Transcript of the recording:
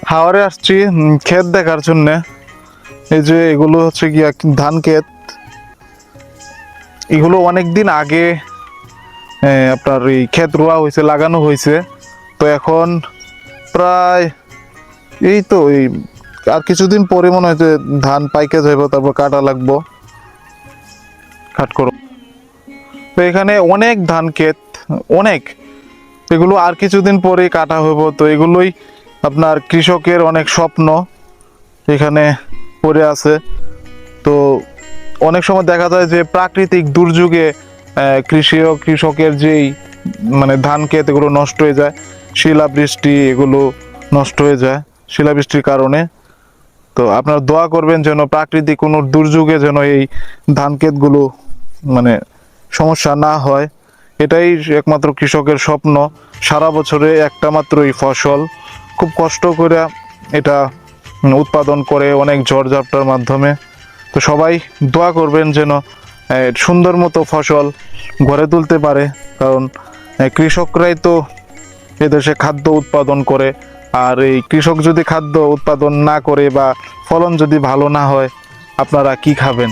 হাওরে আসছি ক্ষেত দেখার জন্য। এই যে এগুলো হচ্ছে গিয়া ধান ক্ষেত। এগুলো অনেকদিন আগে আপনার এই ক্ষেত রোয়া হয়েছে, লাগানো হয়েছে। তো এখন প্রায় এই তো এই আর কিছুদিন পরে মনে হয় যে ধান পাইকে যাইব, তারপর কাটা লাগবো। কাট করো। তো এখানে অনেক ধান ক্ষেত, অনেক। এগুলো আর কিছুদিন পরেই কাটা হইব। তো এগুলোই আপনার কৃষকের অনেক স্বপ্ন এখানে পড়ে আছে। তো অনেক সময় দেখা যায় যে প্রাকৃতিক দুর্যোগে কৃষকের যেই মানে ধান ক্ষেত এগুলো নষ্ট হয়ে যায়, শিলাবৃষ্টি এগুলো নষ্ট হয়ে যায় শিলাবৃষ্টির কারণে। তো আপনারা দোয়া করবেন যেন প্রাকৃতিক কোনো দুর্যোগে যেন এই ধান ক্ষেতগুলো মানে সমস্যা না হয়। এটাই একমাত্র কৃষকের স্বপ্ন। সারা বছরে একটা মাত্রই ফসল, খুব কষ্ট করে এটা উৎপাদন করে অনেক ঝড়ঝাপটার মাধ্যমে। তো সবাই দোয়া করবেন যেন সুন্দর মতো ফসল ঘরে তুলতে পারে, কারণ কৃষকরাই তো এদেশে খাদ্য উৎপাদন করে। আর এই কৃষক যদি খাদ্য উৎপাদন না করে বা ফলন যদি ভালো না হয়, আপনারা কি খাবেন?